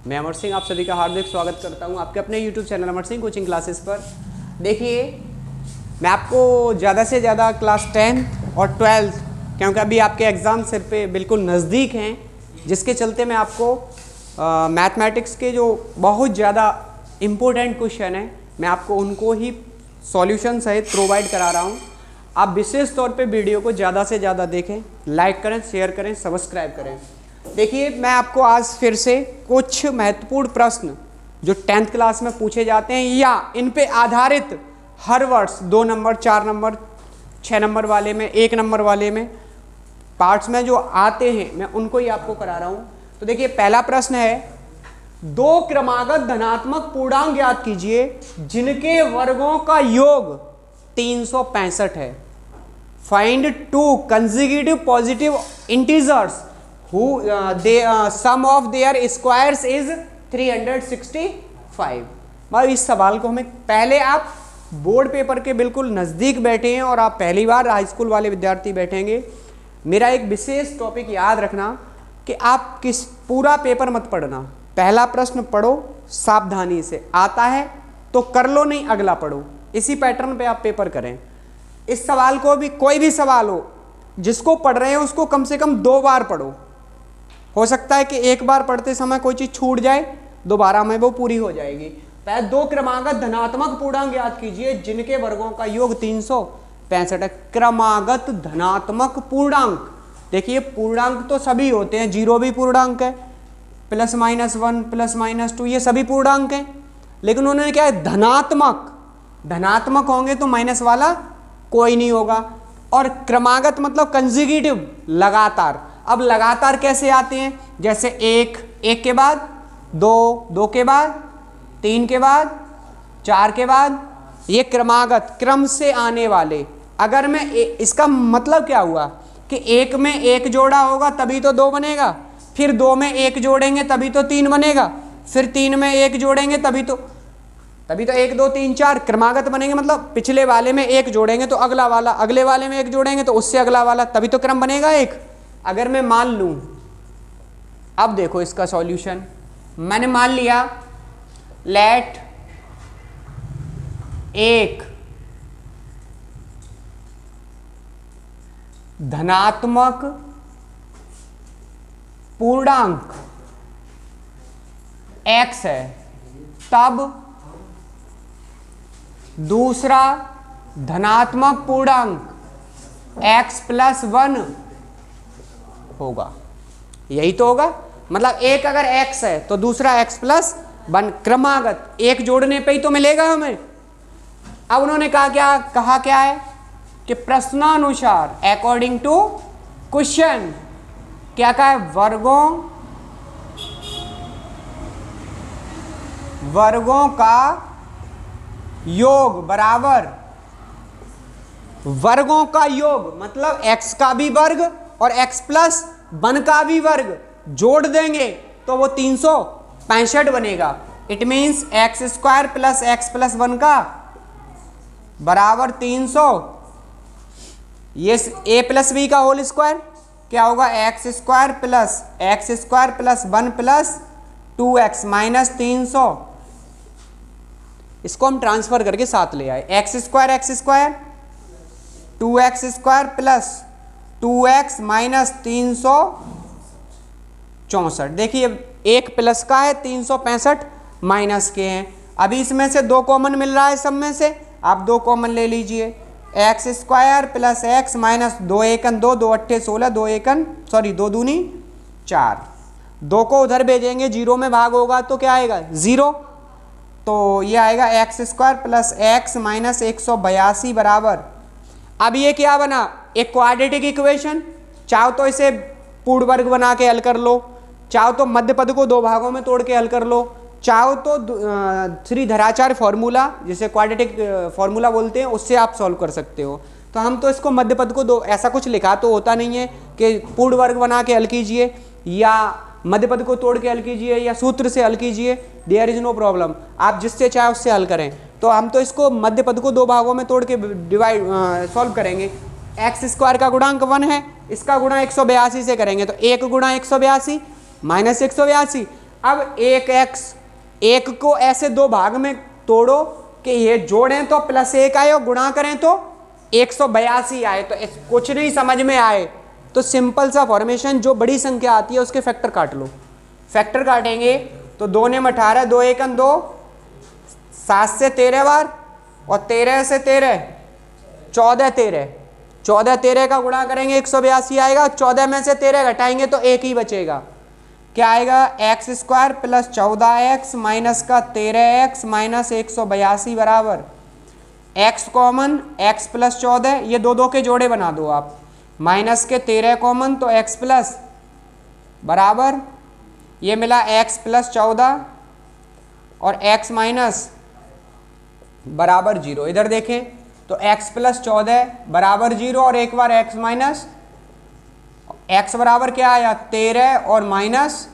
मैं अमर सिंह आप सभी का हार्दिक स्वागत करता हूं आपके अपने YouTube channel Amar Singh coaching classes पर। देखिए, मैं आपको ज़्यादा से ज़्यादा क्लास 10th और 12th, क्योंकि अभी आपके एग्ज़ाम सिर पे बिल्कुल नज़दीक हैं, जिसके चलते मैं आपको मैथमेटिक्स के जो बहुत ज़्यादा इम्पोर्टेंट क्वेश्चन हैं, मैं आपको उनको ही सॉल्यूशन सहित प्रोवाइड करा रहा हूँ। आप विशेष तौर पे वीडियो को ज़्यादा से ज़्यादा देखें, लाइक करें, शेयर करें, सब्सक्राइब करें। देखिए, मैं आपको आज फिर से कुछ महत्वपूर्ण प्रश्न जो 10th क्लास में पूछे जाते हैं या इन पे आधारित हर वर्ष 2 नंबर, 4 नंबर, 6 नंबर वाले में, 1 नंबर वाले में पार्ट्स में जो आते हैं, मैं उनको ही आपको करा रहा हूँ। तो देखिए, पहला प्रश्न है, 2 क्रमागत धनात्मक पूर्णांक ज्ञात कीजिए जिनके वर्गों का योग 365 है। Find 2 consecutive positive integers who sum of their squares is 365। भाई, इस सवाल को हमें पहले, आप बोर्ड पेपर के बिल्कुल नज़दीक बैठे हैं और आप पहली बार हाई स्कूल वाले विद्यार्थी बैठेंगे, मेरा एक विशेष टॉपिक याद रखना कि आप पूरा पेपर मत पढ़ना। पहला प्रश्न पढ़ो, सावधानी से आता है तो कर लो, नहीं अगला पढ़ो। इसी पैटर्न पे आप पेपर करें। इस सवाल को भी, कोई भी सवाल हो, जिसको पढ़ रहे हैं उसको कम से कम 2 बार पढ़ो। हो सकता है कि एक बार पढ़ते समय कोई चीज़ छूट जाए, दोबारा में वो पूरी हो जाएगी। पहले 2 क्रमागत धनात्मक पूर्णांक याद कीजिए जिनके वर्गों का योग 365 है। क्रमागत धनात्मक पूर्णांक, देखिए पूर्णांक तो सभी होते हैं, 0 भी पूर्णांक है, +-1, +-2, ये सभी पूर्णांक हैं, लेकिन उन्होंने क्या है, धनात्मक। धनात्मक होंगे तो माइनस वाला कोई नहीं होगा। और क्रमागत मतलब कंसेक्यूटिव, लगातार। अब लगातार कैसे आते हैं, जैसे 1 के बाद 2 के बाद 3 के बाद 4 के बाद, ये क्रमागत, क्रम से आने वाले। अगर मैं इसका मतलब क्या हुआ कि 1 में 1 जोड़ा होगा तभी तो 2 बनेगा, फिर 2 में 1 जोड़ेंगे तभी तो 3 बनेगा, फिर 3 में 1 जोड़ेंगे तभी तो 1 2 3 4 क्रमागत बनेंगे। मतलब पिछले वाले में 1 जोड़ेंगे तो अगला वाला, अगले वाले में 1 जोड़ेंगे तो उससे अगला वाला, तभी तो क्रम बनेगा एक। अगर मैं मान लूं, अब देखो इसका सॉल्यूशन, मैंने मान लिया लेट 1 धनात्मक पूर्णांक x है, तब दूसरा धनात्मक पूर्णांक x + 1 होगा। यही तो होगा, मतलब एक अगर x है तो दूसरा x + 1, क्रमागत, 1 जोड़ने पे ही तो मिलेगा हमें। अब उन्होंने कहा क्या है कि प्रश्नानुसार, अकॉर्डिंग टू क्वेश्चन, क्या कहा है, वर्गों का योग बराबर, वर्गों का योग मतलब x का भी वर्ग और x + 1 का भी वर्ग जोड़ देंगे तो वो 365 बनेगा। इट मीन्स x² + x + 1 का बराबर 300। ये a + b का होल स्क्वायर क्या होगा, x² + x² + 1 + 2x - 300। इसको हम ट्रांसफर करके साथ ले आए, x² 2x² + 2x - 364। देखिए, 1 प्लस का है, 365 माइनस के हैं। अभी इसमें से 2 कॉमन मिल रहा है, सब में से आप 2 कॉमन ले लीजिए। x² + x - 2 1 2, 2 8 16, 2 1 सॉरी 2 दूनी 4। 2 को उधर भेजेंगे, 0 में भाग होगा तो क्या आएगा, 0। तो ये आएगा x² + x - 182 बराबर। अब ये क्या बना, एक क्वाड्रेटिक इक्वेशन। चाहो तो इसे पूर्ण वर्ग बना के हल कर लो, चाहो तो मध्य पद को 2 भागों में तोड़ के हल कर लो, चाहो तो त्रिधराचार्य फॉर्मूला, जिसे क्वाड्रेटिक फॉर्मूला बोलते हैं, उससे आप सॉल्व कर सकते हो। तो हम तो इसको मध्य पद को 2, ऐसा कुछ लिखा तो होता नहीं है कि पूर्ण वर्ग बना के हल कीजिए या मध्य पद को तोड़ के हल कीजिए या सूत्र से हल कीजिए, देयर इज नो प्रॉब्लम, आप जिससे चाहे उससे हल करें। तो हम तो इसको मध्य पद को 2 भागों में तोड़ के सॉल्व करेंगे। x² का गुणांक 1 है, इसका गुणा 182 से करेंगे तो 1 × 182 - 182। अब एक एक्स, एक को ऐसे दो भाग में तोड़ो कि ये जोड़ें तो +1 आए और गुणा करें तो 182 आए। तो कुछ नहीं समझ में आए तो सिंपल सा फॉर्मेशन, जो बड़ी संख्या आती है उसके फैक्टर काट लो। फैक्टर काटेंगे तो 2 ने 18, 2 1 2, 7 से 13 बार और 13 से 13, 14 13, 14 13 का गुणा करेंगे 182 आएगा। 14 में से 13 घटाएंगे तो एक ही बचेगा। क्या आएगा? x² + 14x माइनस का 13x माइनस 182 बराबर x कॉमन, x + 14, ये दो के जोड़े बना दो आप, माइनस के 13 कॉमन तो x प्लस बराबर ये मिला x + 14 और x माइनस बराबर 0। इधर देखें तो x + 14 बराबर 0 और एक बार x माइनस, x बराबर क्या आया? 13 और माइनस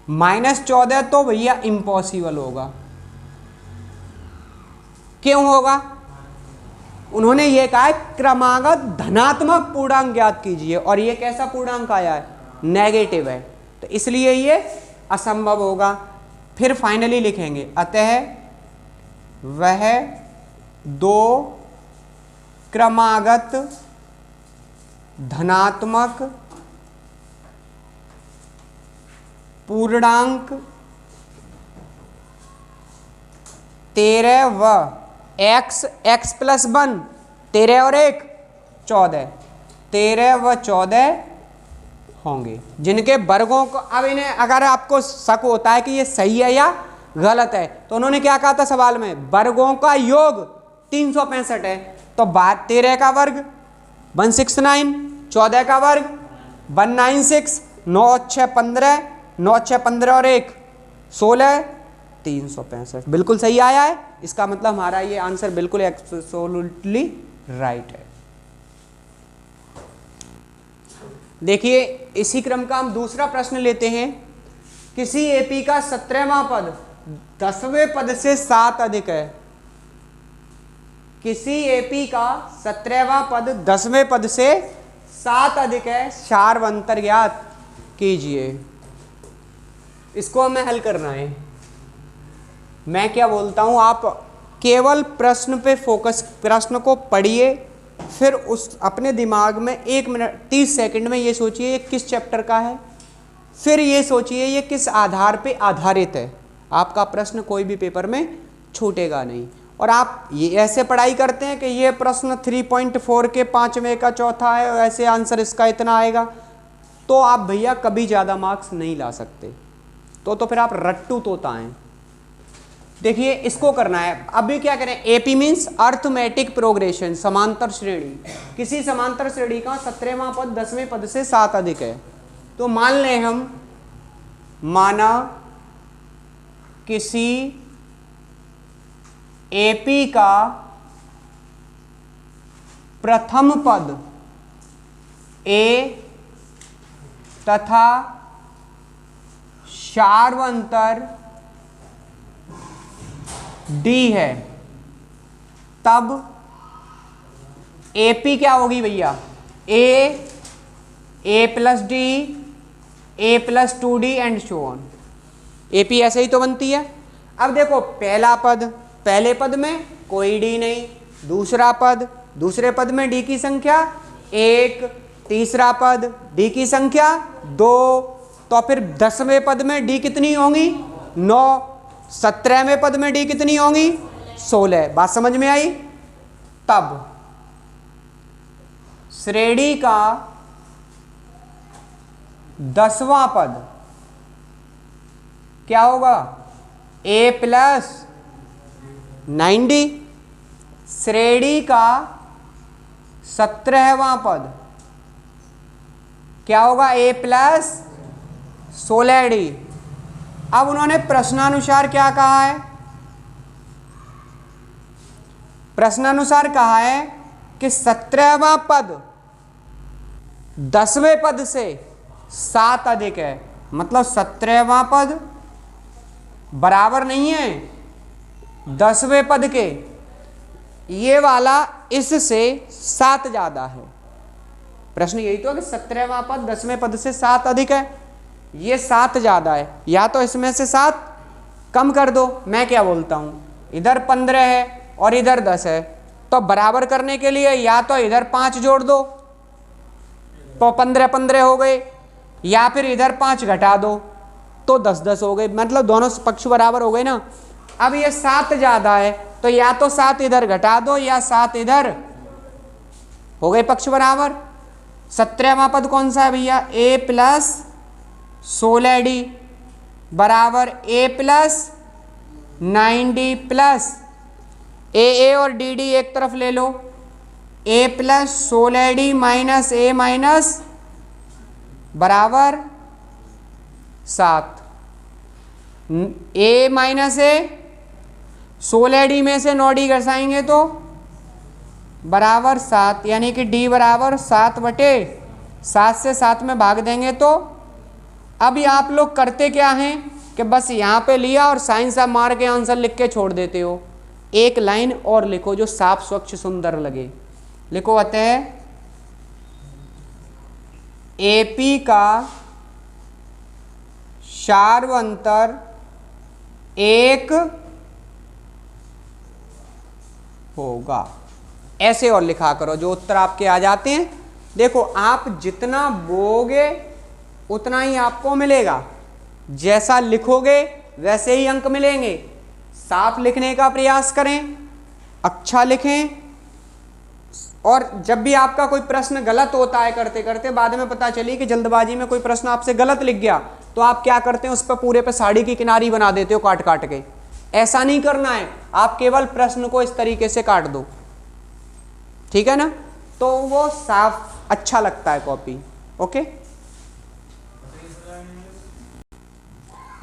-14 तो भैया इम्पॉसिबल होगा। क्यों होगा? उन्होंने ये कहा है क्रमागत धनात्मक पूर्णांक ज्ञात कीजिए और ये कैसा पूर्णांक आया है? नेगेटिव है, तो इसलिए ये असंभव होगा। फिर फाइनली लिखेंगे अतः वह 2 क्रमागत धनात्मक पूर्णांक 13 व x + 1, 13 और 1 14, 13 व 14 होंगे जिनके वर्गों को, अब इन्हें अगर आपको शक होता है कि ये सही है या गलत है तो उन्होंने क्या कहा था सवाल में? वर्गों का योग 365 है। तो 13 का वर्ग 169, 14 का वर्ग 196, 9 6 15, 9 6 15 और 1 16, 365 बिल्कुल सही आया है। इसका मतलब हमारा ये आंसर बिल्कुल एब्सोल्युटली राइट है। देखिए इसी क्रम का हम दूसरा प्रश्न लेते हैं। किसी एपी का 17वां पद 10वें पद से 7 अधिक है। किसी एपी का 17वां पद 10वें पद से 7 अधिक है, सार्व अंतर ज्ञात कीजिए। इसको हमें हल करना है। मैं क्या बोलता हूं, आप केवल प्रश्न पे फोकस, प्रश्न को पढ़िए, फिर उस अपने दिमाग में 1 मिनट 30 सेकंड में ये सोचिए ये किस चैप्टर का है, फिर ये सोचिए ये किस आधार पे आधारित है। आपका प्रश्न कोई भी पेपर में छूटेगा नहीं। और आप ये ऐसे पढ़ाई करते हैं कि ये प्रश्न 3.4 के 5वें का चौथा है, ऐसे आंसर इसका इतना आएगा, तो आप भैया कभी ज़्यादा मार्क्स नहीं ला सकते। तो फिर आप रट्टू तोता हैं। देखिए इसको करना है। अभी क्या करें? एपी मीन्स अर्थमेटिक प्रोग्रेशन, समांतर श्रेणी। किसी समांतर श्रेणी का 17वां पद 10वें पद से 7 अधिक है। तो मान लें हम, माना किसी एपी का प्रथम पद ए तथा सार्व अंतर डी है, तब एपी क्या होगी भैया? A plus D, A plus 2d and so on. AP ऐसे ही तो बनती है। अब देखो पहला पद, पहले पद में कोई डी नहीं, दूसरा पद, दूसरे पद में डी की संख्या 1, तीसरा पद डी की संख्या 2, तो फिर 10वें पद में डी कितनी होंगी? 9, 17वें पद में डी कितनी होंगी? 16। बात समझ में आई? तब श्रेणी का 10वां पद क्या होगा? a plus 9d। श्रेणी का 17वां पद क्या होगा? a plus 16d। अब उन्होंने प्रश्नानुसार क्या कहा है? प्रश्नानुसार कहा है कि 17वां पद 10वें पद से 7 अधिक है। मतलब 17वां पद बराबर नहीं है 10वें पद के, ये वाला इससे 7 ज्यादा है। प्रश्न यही तो है कि 17वां पद 10वें पद से 7 अधिक है। ये 7 ज़्यादा है, या तो इसमें से 7 कम कर दो। मैं क्या बोलता हूँ, इधर 15 है और इधर 10 है, तो बराबर करने के लिए या तो इधर 5 जोड़ दो तो 15 हो गए, या फिर इधर 5 घटा दो तो 10 हो गए, मतलब दोनों पक्ष बराबर हो गए ना। अब ये 7 ज़्यादा है तो या तो 7 इधर घटा दो या 7 इधर, हो गए पक्ष बराबर। 17वां पद कौन सा है भैया, a प्लस 16d बराबर a plus 9d plus a और dd एक तरफ ले लो, a plus 16d minus a minus बराबर 7। a माइनस a 16d में से 9d घटाएंगे तो बराबर 7, यानी कि d बराबर 7/7 से 7 में भाग देंगे तो। अभी आप लोग करते क्या हैं कि बस यहाँ पे लिया और साइन साहब मार के आंसर लिख के छोड़ देते हो। एक लाइन और लिखो जो साफ स्वच्छ सुंदर लगे। लिखो अतः एपी का सार्वंतर एक होगा। ऐसे और लिखा करो जो उत्तर आपके आ जाते हैं। देखो आप जितना बोगे उतना ही आपको मिलेगा, जैसा लिखोगे वैसे ही अंक मिलेंगे। साफ लिखने का प्रयास करें, अच्छा लिखें, और जब भी आपका कोई प्रश्न गलत होता है करते करते बाद में पता चली कि जल्दबाजी में कोई प्रश्न आपसे गलत लिख गया, तो आप क्या करते हैं, उस पर पूरे पे साड़ी की किनारी बना देते हो काट काट के। ऐसा नहीं करना है, आप केवल प्रश्न को इस तरीके से काट दो, ठीक है ना, तो वो साफ अच्छा लगता है कॉपी। ओके,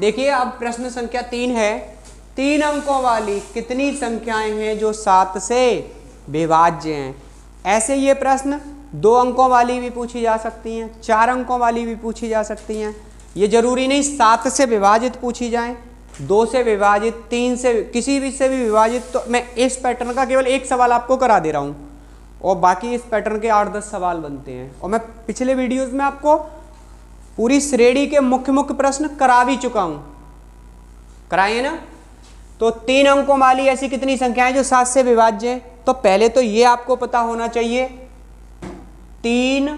देखिए अब प्रश्न संख्या 3 है। 3 अंकों वाली कितनी संख्याएं हैं जो 7 से विभाज्य हैं। ऐसे ये प्रश्न 2 अंकों वाली भी पूछी जा सकती हैं, 4 अंकों वाली भी पूछी जा सकती हैं। ये जरूरी नहीं 7 से विभाजित पूछी जाएं, 2 से विभाजित, 3 से, किसी भी से भी विभाजित। तो मैं इस पैटर्न का केवल एक सवाल आपको करा दे रहा हूँ और बाकी इस पैटर्न के 8-10 सवाल बनते हैं। और मैं पिछले वीडियोस में आपको पूरी श्रेणी के मुख्य प्रश्न करा भी चुका हूँ, कराए ना। तो 3 अंकों वाली ऐसी कितनी संख्याएं जो 7 से विभाज्य है। तो पहले तो ये आपको पता होना चाहिए 3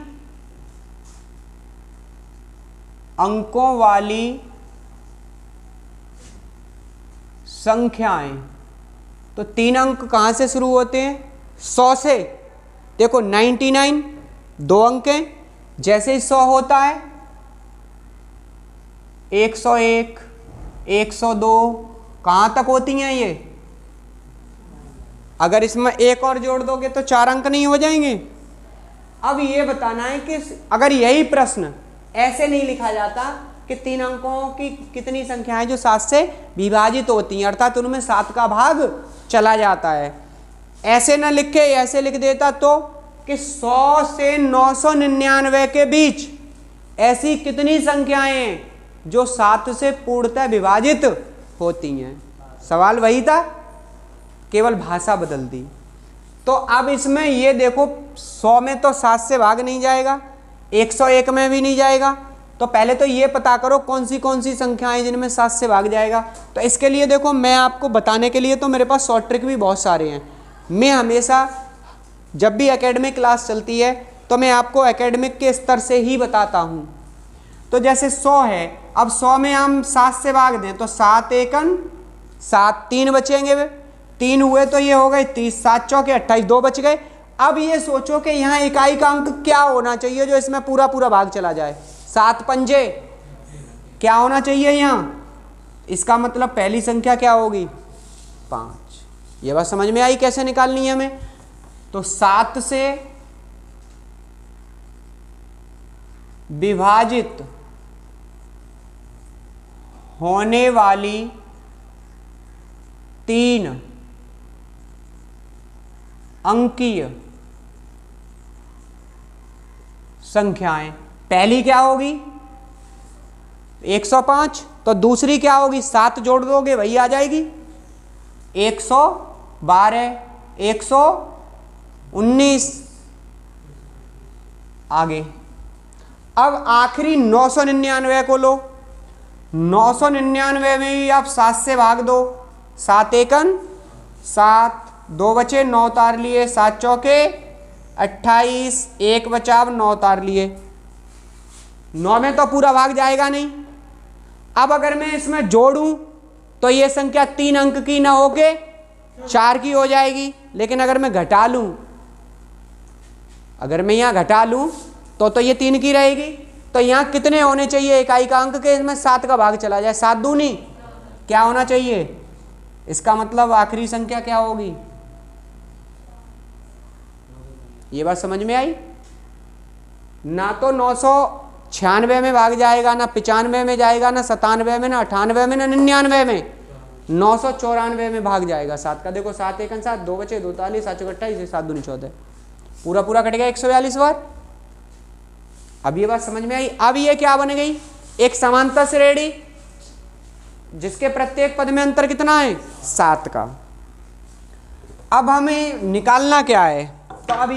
अंकों वाली संख्याएं। तो 3 अंक कहां से शुरू होते हैं, 100 से। देखो 99 2 अंक हैं, जैसे ही 100 होता है 101 102 कहां तक होती हैं ये। अगर इसमें एक और जोड़ दोगे तो 4 अंक नहीं हो जाएंगे। अब ये बताना है कि अगर यही प्रश्न ऐसे नहीं लिखा जाता कि 3 अंकों की कितनी संख्याएं जो 7 से विभाजित होती हैं, अर्थात उनमें 7 का भाग चला जाता है, ऐसे ना लिख के ऐसे लिख देता तो कि 100 से 999 के बीच ऐसी कितनी संख्याएं जो 7 से पूर्णतः विभाजित होती हैं। सवाल वही था, केवल भाषा बदल दी। तो अब इसमें ये देखो 100 में तो 7 से भाग नहीं जाएगा, 101 में भी नहीं जाएगा। तो पहले तो ये पता करो कौन सी संख्याएं जिनमें 7 से भाग जाएगा। तो इसके लिए देखो मैं आपको बताने के लिए तो मेरे पास शॉर्ट ट्रिक भी बहुत सारे हैं। मैं हमेशा जब भी एकेडमिक क्लास चलती है तो मैं आपको एकेडमिक के स्तर से ही बताता हूँ। तो जैसे 100 है, अब 100 में हम 7 से भाग दें तो 7 एकन 7, 3 बचेंगे, 3 हुए तो ये हो गए 30, 7 चौके 28, 2 बच गए। अब ये सोचो कि यहाँ इकाई का अंक क्या होना चाहिए जो इसमें पूरा भाग चला जाए। 7 पंजे क्या होना चाहिए यहाँ, इसका मतलब पहली संख्या क्या होगी 5। ये बात समझ में आई कैसे निकालनी है हमें। तो 7 से विभाजित होने वाली 3 अंकीय संख्याएं, पहली क्या होगी 105, तो दूसरी क्या होगी 7 जोड़ दोगे वही आ जाएगी 112, 119। आगे अब आखिरी 999 को लो, 999 में भी आप 7 से भाग दो, 7 एकन 7, 2 बचे, 9 उतार लिए, 7 चौके 28, 1 बचा, अब 9 उतार लिए। 9 में तो पूरा भाग जाएगा नहीं। अब अगर मैं इसमें जोड़ूं तो ये संख्या 3 अंक की ना होके 4 की हो जाएगी, लेकिन अगर मैं घटा लूं, अगर मैं यहाँ घटा लूं तो ये 3 की रहेगी। तो यहाँ कितने होने चाहिए इकाई का अंक के, इसमें 7 का भाग चला जाए, 7 दूनी क्या होना चाहिए। इसका मतलब आखिरी संख्या क्या होगी, ये बात समझ में आई। ना तो 996 में भाग जाएगा, ना 95 में जाएगा, ना 97 में, ना 98 में, ना 99 में, 994 में भाग जाएगा 7 का। देखो 7 एकन 7, 2 बचे, 2 ताली, 7 चौके 28, 7 दूनी 14, पूरा पूरा कट गया 142 बार। अब ये बात समझ में आई। अब ये क्या बन गई, एक समांतर श्रेणी जिसके प्रत्येक पद में अंतर कितना है, 7 का। अब हमें निकालना क्या है, तो अब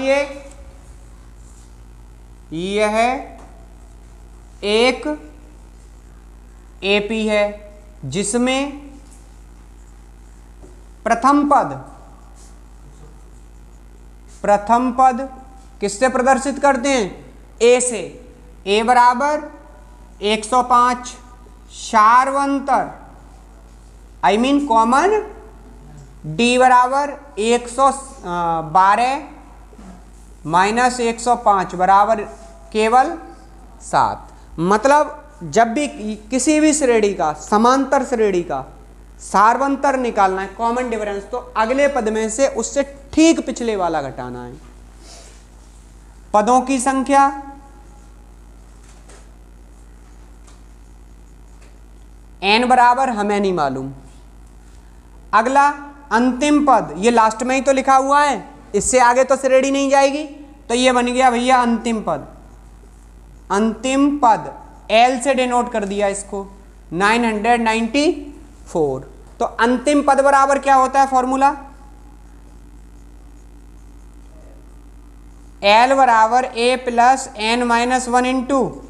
यह एक एपी है जिसमें प्रथम पद किससे प्रदर्शित करते हैं, ए से। ए बराबर 105, सार्वंतर आई मीन कॉमन डी बराबर 112 माइनस 105 बराबर केवल 7। मतलब जब भी किसी भी श्रेणी का, समांतर श्रेणी का सार्वंतर निकालना है, कॉमन डिफरेंस, तो अगले पद में से उससे ठीक पिछले वाला घटाना है। पदों की संख्या n बराबर हमें नहीं मालूम। अगला अंतिम पद, ये लास्ट में ही तो लिखा हुआ है, इससे आगे तो श्रेणी नहीं जाएगी, तो ये बन गया भैया अंतिम पद। अंतिम पद L से डिनोट कर दिया इसको, 994। तो अंतिम पद बराबर क्या होता है फॉर्मूला, L बराबर A plus n minus 1 into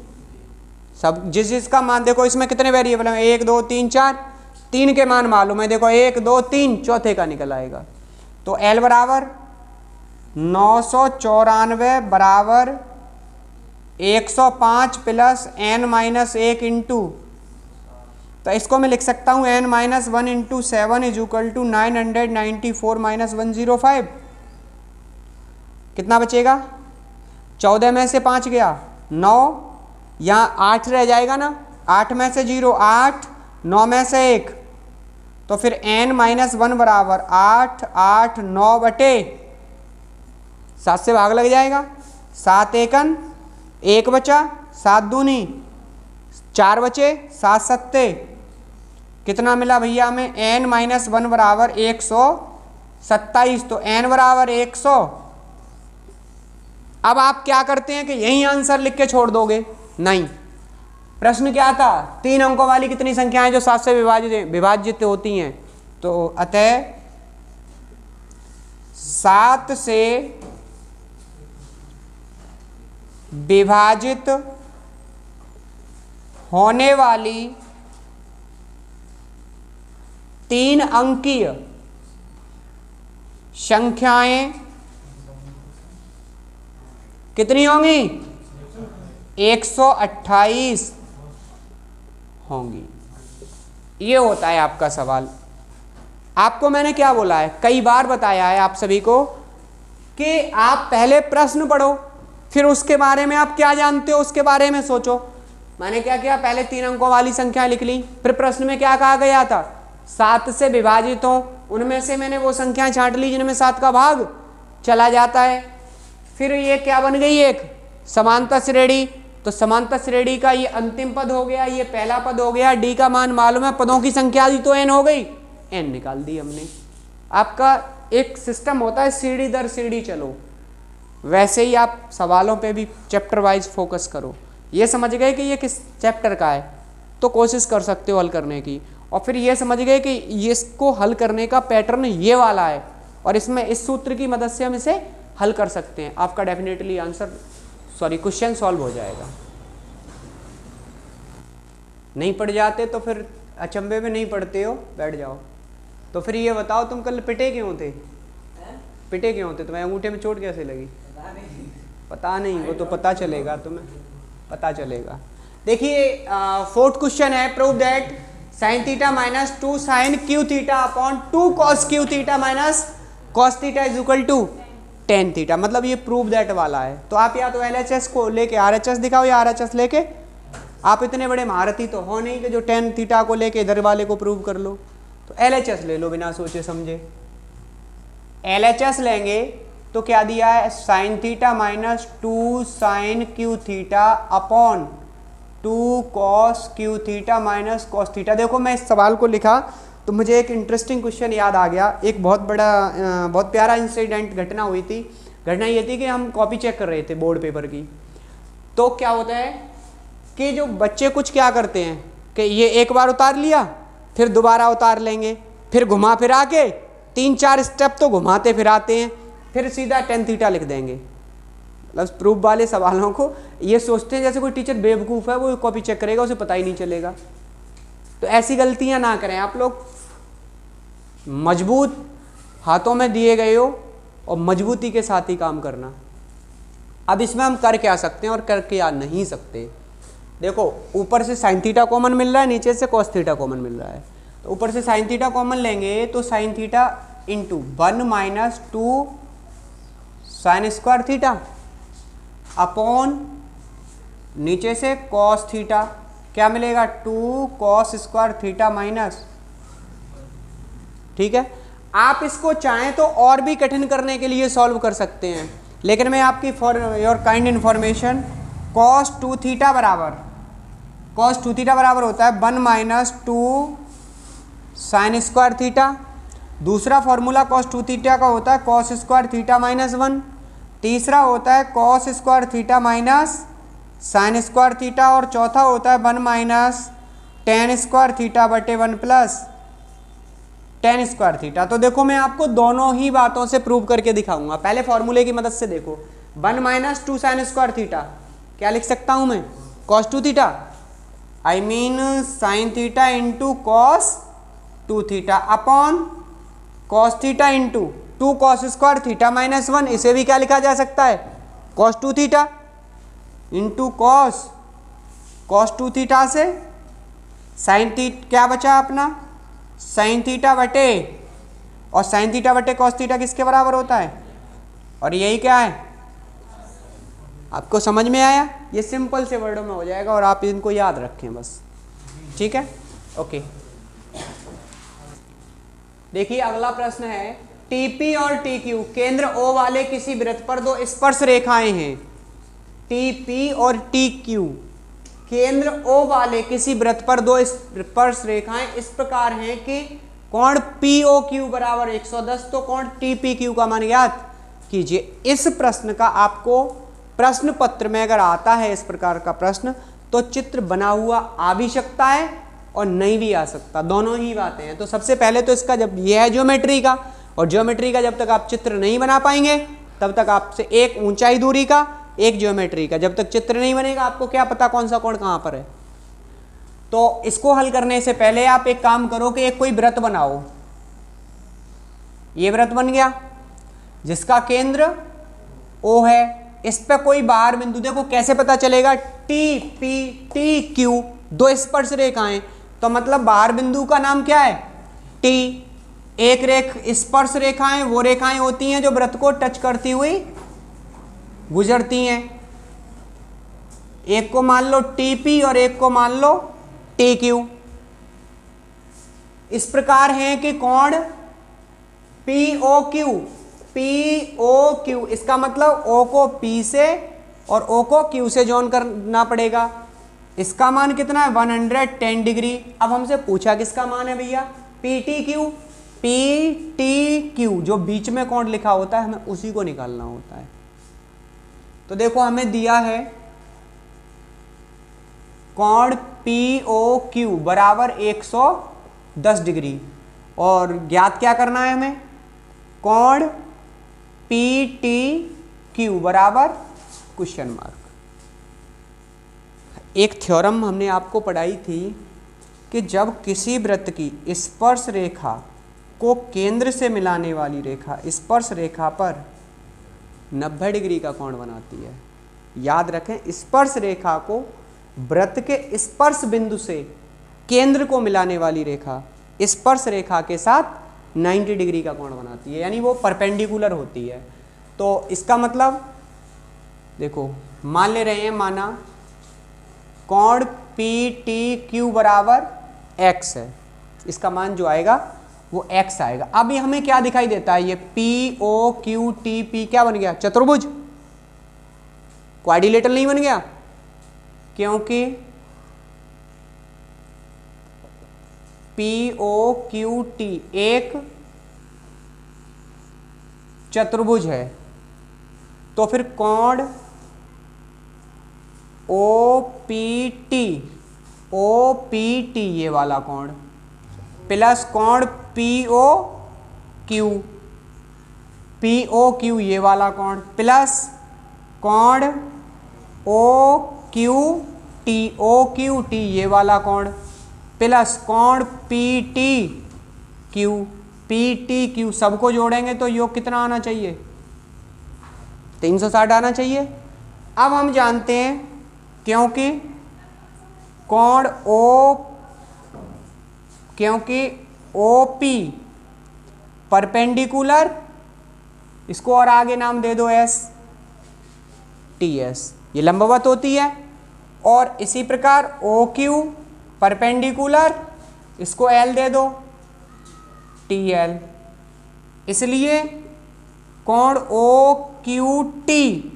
सब जिसका मान, देखो इसमें कितने वेरिएबल हैं, 1 2 3 4, 3 के मान मालूम है, देखो 1 2 3 चौथे का निकल आएगा। तो L बराबर 994 बराबर 105 प्लस n माइनस 1 इंटू, तो इसको मैं लिख सकता हूँ n minus 1 into 7 is equal to 994 minus 105। कितना बचेगा, 14 में से 5 गया 9, यहाँ 8 रह जाएगा ना, 8 में से 0 8, 9 में से 1, तो फिर n माइनस 1 बराबर 8 8 9 बटे 7 से भाग लग जाएगा, 7 एकन 1 बचा, 7 दूनी 4 बचे, 7 सत्ते कितना मिला भैया हमें, n माइनस 1 बराबर 127। तो n बराबर 100। अब आप क्या करते हैं कि यही आंसर लिख के छोड़ दोगे, नहीं। प्रश्न क्या था, 3 अंकों वाली कितनी संख्याएं जो 7 से विभाजित होती हैं, तो अतः 7 से विभाजित होने वाली 3 अंकीय संख्याएं कितनी होंगी, 128 होंगी। ये होता है आपका सवाल। आपको मैंने क्या बोला है, कई बार बताया है आप सभी को कि आप पहले प्रश्न पढ़ो, फिर उसके बारे में आप क्या जानते हो उसके बारे में सोचो। मैंने क्या किया, पहले 3 अंकों वाली संख्या लिख ली, फिर प्रश्न में क्या कहा गया था, 7 से विभाजित हो, उनमें से मैंने वो संख्याएं छांट ली जिनमें 7 का भाग चला जाता है। फिर ये क्या बन गई, एक समांतर श्रेणी, तो समांतर श्रेणी का ये अंतिम पद हो गया, ये पहला पद हो गया, डी का मान मालूम है, पदों की संख्या दी तो n हो गई, n निकाल दी हमने। आपका एक सिस्टम होता है सीढ़ी दर सीढ़ी चलो, वैसे ही आप सवालों पे भी चैप्टर वाइज फोकस करो। ये समझ गए कि ये किस चैप्टर का है, तो कोशिश कर सकते हो हल करने की, और फिर ये समझ गए कि ये इसको हल करने का पैटर्न ये वाला है, और इसमें इस सूत्र की मदद से हम इसे हल कर सकते हैं। आपका डेफिनेटली आंसर क्वेश्चन सॉल्व हो जाएगा। नहीं पड़ जाते तो फिर अचंभे में नहीं पड़ते हो, बैठ जाओ। तो फिर ये बताओ तुम कल पिटे क्यों थे? पिटे क्यों थे? तुम्हें अंगूठे में चोट कैसे लगी? पता नहीं, वो तो पता चलेगा, तुम्हें पता चलेगा। देखिए फोर्थ क्वेश्चन है, prove that sine theta minus 2 sine cube theta upon 2 cos cube theta minus cos theta is equal to tan theta. मतलब ये प्रूव दैट वाला है। तो आप या तो LHS को लेके RHS दिखाओ या RHS लेके, आप इतने बड़े महारथी तो हो नहीं कि जो टेन थीटा को लेके इधर वाले को प्रूव कर लो। तो LHS ले लो बिना सोचे समझे। LHS लेंगे तो क्या दिया है, sine theta minus 2 sine cube theta upon 2 cos cube theta minus cos theta. देखो मैं इस सवाल को लिखा तो मुझे एक इंटरेस्टिंग क्वेश्चन याद आ गया। एक बहुत प्यारा इंसिडेंट घटना हुई थी। घटना ये थी कि हम कॉपी चेक कर रहे थे बोर्ड पेपर की। तो क्या होता है कि जो बच्चे कुछ क्या करते हैं कि ये एक बार उतार लिया, फिर दोबारा उतार लेंगे, फिर घुमा फिरा के 3-4 स्टेप तो घुमाते फिराते हैं, फिर सीधा टेन थीटा लिख देंगे। मतलब प्रूफ वाले सवालों को ये सोचते हैं जैसे कोई टीचर बेवकूफ़ है, वो कॉपी चेक करेगा उसे पता ही नहीं चलेगा। तो ऐसी गलतियां ना करें आप लोग, मजबूत हाथों में दिए गए हो और मजबूती के साथ ही काम करना। अब इसमें हम कर क्या सकते हैं और कर क्या नहीं सकते। देखो ऊपर से साइन थीटा कॉमन मिल रहा है, नीचे से कॉस थीटा कॉमन मिल रहा है। तो ऊपर से साइन थीटा कॉमन लेंगे तो sine theta into 1 minus 2 sine square theta upon नीचे से कॉस थीटा, क्या मिलेगा 2 कॉस स्क्वायर थीटा माइनस। ठीक है, आप इसको चाहें तो और भी कठिन करने के लिए सॉल्व कर सकते हैं, लेकिन मैं आपकी for your kind information cos 2 theta बराबर होता है 1 माइनस 2 साइन स्क्वायर थीटा। दूसरा फॉर्मूला कॉस 2 थीटा का होता है कॉस स्क्वायर थीटा माइनस 1। तीसरा होता है cos square theta minus sine square theta. और चौथा होता है 1 माइनस टेन स्क्वायर थीटा बटे 1 प्लस टेन स्क्वायर थीटा। तो देखो मैं आपको दोनों ही बातों से प्रूव करके दिखाऊंगा। पहले फॉर्मूले की मदद से देखो, 1 माइनस 2 साइन स्क्वायर थीटा क्या लिख सकता हूं मैं, cos 2 theta, I mean sine theta into cos 2 theta upon cos theta into 2 cos square theta minus 1। इसे भी क्या लिखा जा सकता है, cos 2 theta into cos 2 theta से साइन थीटा क्या बचा अपना, साइन थीटा बटे, और साइन थीटा बटे कॉस थीटा किसके बराबर होता है, और यही क्या है, आपको समझ में आया। ये सिंपल से वर्डों में हो जाएगा और आप इनको याद रखें बस। ठीक है, ओके। देखिए अगला प्रश्न है, टीपी और टीक्यू केंद्र O वाले किसी वृत्त पर दो स्पर्श रेखाएं हैं। टीपी और टीक्यू केंद्र O वाले किसी वृत्त पर दो स्पर्श रेखाएं इस प्रकार हैं कि कोण POQ बराबर 110। तो कोण TPQ का मान ज्ञात कीजिए। इस प्रश्न का आपको प्रश्न पत्र में अगर आता है इस प्रकार का प्रश्न तो चित्र बना हुआ आ भी सकता है और नहीं भी आ सकता, दोनों ही बातें हैं। तो सबसे पहले तो इसका जब यह है ज्योमेट्री का, और ज्योमेट्री का जब तक आप चित्र नहीं बना पाएंगे तब तक आपसे एक ऊंचाई दूरी का एक ज्योमेट्री का, जब तक चित्र नहीं बनेगा आपको क्या पता कौन सा कोण कहां पर है। तो इसको हल करने से पहले आप एक काम करो कि एक कोई वृत्त बनाओ। ये वृत्त बन गया जिसका केंद्र O है, इस पे कोई बाहर बिंदु, देखो कैसे पता चलेगा, टी पी टी क्यू दो स्पर्श रेखाएं, तो मतलब बाहर बिंदु का नाम क्या है, टी। एक स्पर्श रेखाएं वो रेखाएं होती हैं जो वृत्त को टच करती हुई गुजरती हैं। एक को मान लो टीपी और एक को मान लो टीक्यू। इस प्रकार है कि कोण POQ, इसका मतलब O को P से और O को Q से जॉइन करना पड़ेगा। इसका मान कितना है, 110 डिग्री। अब हमसे पूछा किसका मान है भैया, PTQ, जो बीच में कोण लिखा होता है हमें उसी को निकालना होता है। तो देखो हमें दिया है कोण POQ बराबर 110 डिग्री, और ज्ञात क्या करना है हमें, कोण PTQ बराबर क्वेश्चन मार्क। एक थ्योरम हमने आपको पढ़ाई थी कि जब किसी वृत्त की स्पर्श रेखा को केंद्र से मिलाने वाली रेखा स्पर्श रेखा पर 90 डिग्री का कोण बनाती है। याद रखें, स्पर्श रेखा को वृत्त के स्पर्श बिंदु से केंद्र को मिलाने वाली रेखा स्पर्श रेखा के साथ 90 डिग्री का कोण बनाती है, यानी वो परपेंडिकुलर होती है। तो इसका मतलब देखो, मान ले रहे हैं, माना कोण पी टी क्यू बराबर x है, इसका मान जो आएगा वो x आएगा। अब ये हमें क्या दिखाई देता है, ये P O Q T P क्या बन गया, चतुर्भुज, क्वाड्रिलेटरल नहीं बन गया, क्योंकि पी ओ क्यू टी एक चतुर्भुज है। तो फिर कोण ओ पी टी ये वाला कोण प्लस कोण पी ओ क्यू ये वाला कोण प्लस कोण ओ क्यू टी ये वाला कोण प्लस कोण पी टी क्यू सबको जोड़ेंगे तो योग कितना आना चाहिए, 360 आना चाहिए। अब हम जानते हैं क्योंकि ओ पी परपेंडिकुलर, इसको और आगे नाम दे दो एस टी एस, ये लंबवत होती है, और इसी प्रकार ओ क्यू परपेंडिकुलर, इसको एल दे दो टी एल। इसलिए कोण ओ क्यू टी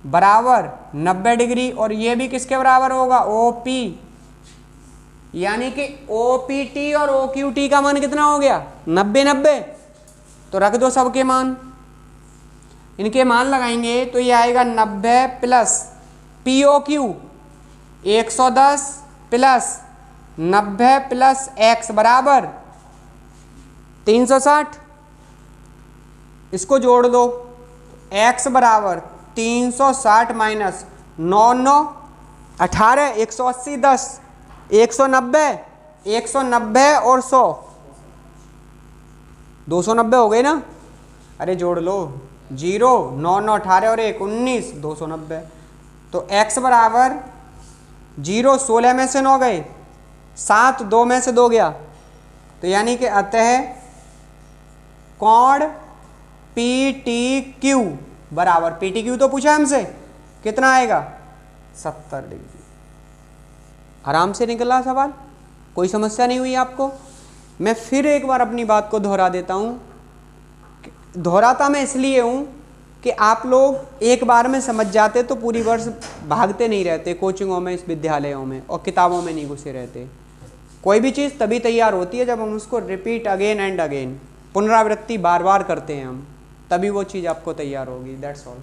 बराबर 90 डिग्री, और ये भी किसके बराबर होगा, ओ पी, यानी कि ओ पी टी और ओ क्यू टी का मान कितना हो गया, 90। तो रख दो सबके मान, इनके मान लगाएंगे तो ये आएगा 90 plus P O Q 110 plus 90 plus X बराबर 360। इसको जोड़ दो, x बराबर 360 माइनस 9 18 180 10 190 और 100 290 हो गए ना। अरे जोड़ लो, 0 9 9 18 और 1 19 290। तो x बराबर 0 16 में से 9 गए, 7 2 में से 2 गया, तो यानी कि अतः कोण पी टी क्यू बराबर, पी टी क्यू तो पूछा हमसे, कितना आएगा 70 डिग्री। आराम से निकला सवाल, कोई समस्या नहीं हुई आपको। मैं फिर एक बार अपनी बात को दोहरा देता हूँ, दोहराता मैं इसलिए हूँ कि आप लोग एक बार में समझ जाते तो पूरी वर्ष भागते नहीं रहते कोचिंगों में, इस विद्यालयों में, और किताबों में नहीं घुसे रहते। कोई भी चीज़ तभी तैयार होती है जब हम उसको रिपीट अगेन एंड अगेन, पुनरावृत्ति बार बार करते हैं हम, तभी वो चीज़ आपको तैयार होगी। That's all.